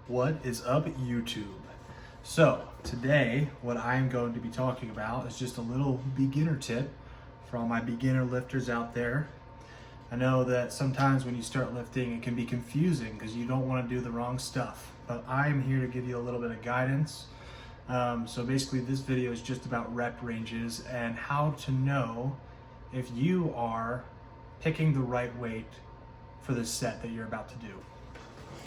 What is up, YouTube? So today what I'm going to be talking about is just a little beginner tip for all my beginner lifters out there. I know that sometimes when you start lifting it can be confusing because you don't want to do the wrong stuff, but I'm here to give you a little bit of guidance. So basically this video is just about rep ranges and how to know if you are picking the right weight for the set that you're about to do.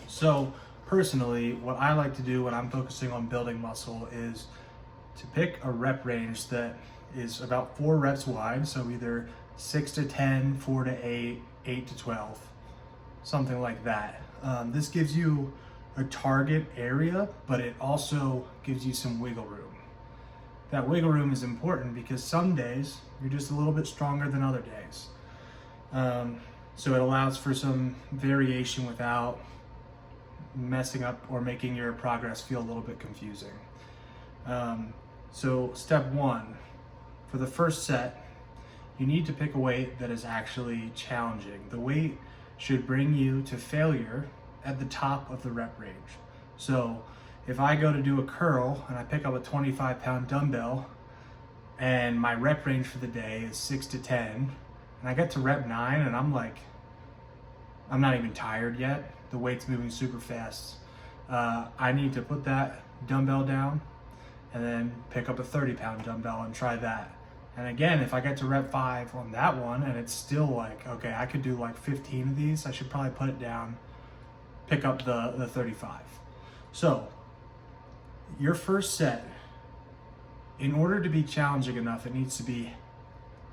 So personally, what I like to do when I'm focusing on building muscle is to pick a rep range that is about 4 reps wide, so either 6 to 10, 4 to 8, 8 to 12, something like that. This gives you a target area, but it also gives you some wiggle room. That wiggle room is important because some days you're just a little bit stronger than other days. So it allows for some variation without messing up or making your progress feel a little bit confusing. So step 1, for the first set, you need to pick a weight that is actually challenging. The weight should bring you to failure at the top of the rep range. So if I go to do a curl and I pick up a 25-pound dumbbell and my rep range for the day is 6 to 10, and I get to rep 9 and I'm not even tired yet, the weight's moving super fast, I need to put that dumbbell down and then pick up a 30-pound dumbbell and try that. And again, if I get to rep 5 on that one and it's still like, okay, I could do like 15 of these, I should probably put it down, pick up the 35. So your first set, in order to be challenging enough, it needs to be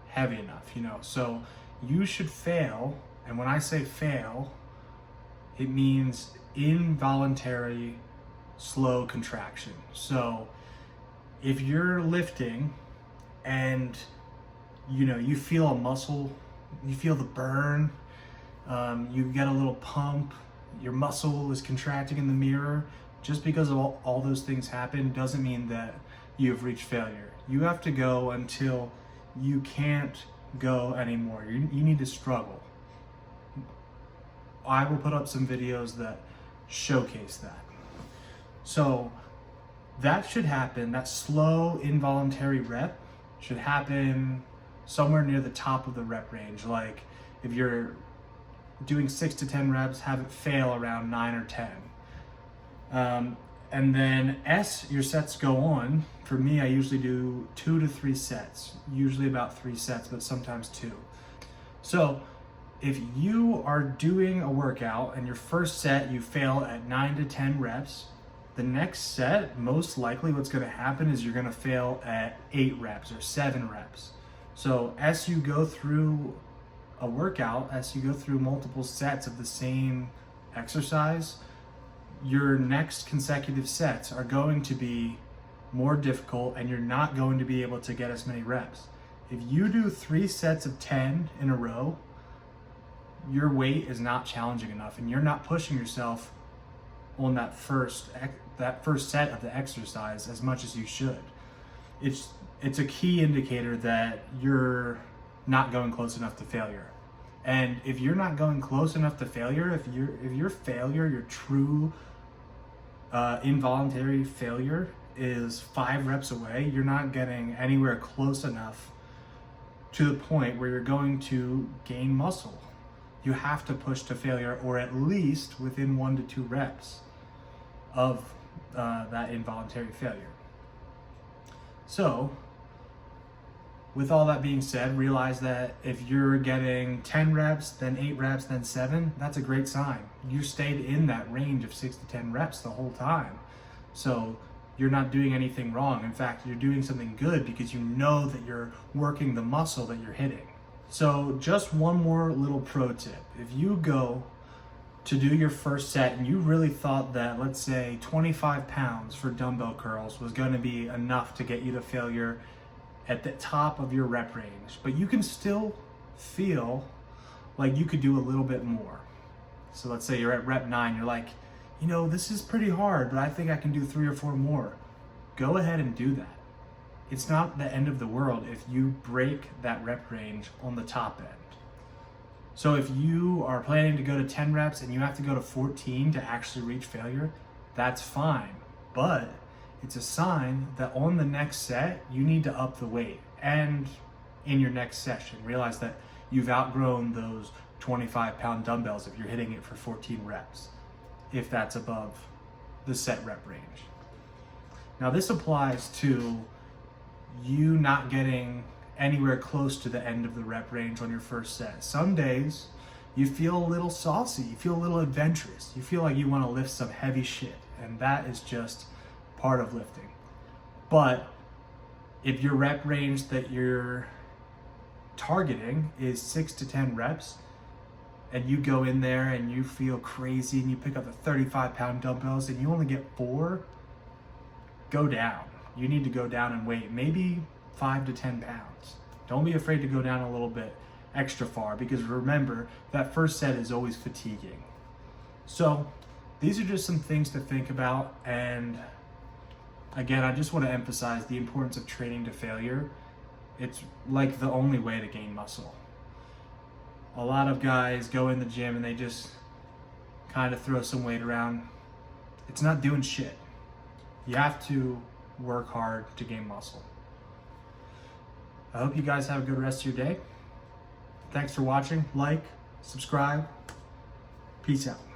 heavy enough, so you should fail. And when I say fail, it means involuntary slow contraction. So if you're lifting and you feel a muscle, you feel the burn, you get a little pump, your muscle is contracting in the mirror, just because of all those things happen doesn't mean that you've reached failure. You have to go until you can't go anymore. You need to struggle. I will put up some videos that showcase that. So that should happen, that slow involuntary rep should happen somewhere near the top of the rep range. Like if you're doing 6 to 10 reps, have it fail around 9 or 10. And then as your sets go on, for me, I usually do 2 to 3 sets, usually about 3 sets, but sometimes 2. So if you are doing a workout and your first set you fail at 9 to 10 reps, the next set, most likely what's going to happen is you're going to fail at 8 reps or 7 reps. So as you go through a workout, as you go through multiple sets of the same exercise, your next consecutive sets are going to be more difficult and you're not going to be able to get as many reps. If you do 3 sets of 10 in a row, your weight is not challenging enough and you're not pushing yourself on that first set of the exercise as much as you should. It's a key indicator that you're not going close enough to failure. And if you're not going close enough to failure, if your failure, your true involuntary failure is 5 reps away, you're not getting anywhere close enough to the point where you're going to gain muscle. You have to push to failure, or at least within 1 to 2 reps of that involuntary failure. So with all that being said, realize that if you're getting 10 reps, then 8 reps, then 7, that's a great sign. You stayed in that range of 6 to 10 reps the whole time. So you're not doing anything wrong. In fact, you're doing something good because you know that you're working the muscle that you're hitting. So just one more little pro tip. If you go to do your first set and you really thought that, let's say 25 pounds for dumbbell curls was going to be enough to get you to failure at the top of your rep range, but you can still feel like you could do a little bit more. So let's say you're at rep 9, you're like, this is pretty hard, but I think I can do 3 or 4 more. Go ahead and do that. It's not the end of the world if you break that rep range on the top end. So if you are planning to go to 10 reps and you have to go to 14 to actually reach failure, that's fine. But it's a sign that on the next set, you need to up the weight. And in your next session, realize that you've outgrown those 25-pound dumbbells if you're hitting it for 14 reps, if that's above the set rep range. Now this applies to you not getting anywhere close to the end of the rep range on your first set. Some days you feel a little saucy, you feel a little adventurous, you feel like you want to lift some heavy shit, and that is just part of lifting. But if your rep range that you're targeting is 6 to 10 reps, and you go in there and you feel crazy and you pick up the 35-pound dumbbells and you only get 4, go down. You need to go down in weight, maybe 5 to 10 pounds. Don't be afraid to go down a little bit extra far, because remember, that first set is always fatiguing. So these are just some things to think about. And again, I just want to emphasize the importance of training to failure. It's like the only way to gain muscle. A lot of guys go in the gym and they just kind of throw some weight around. It's not doing shit. You have to work hard to gain muscle. I hope you guys have a good rest of your day. Thanks for watching. Like, subscribe. Peace out.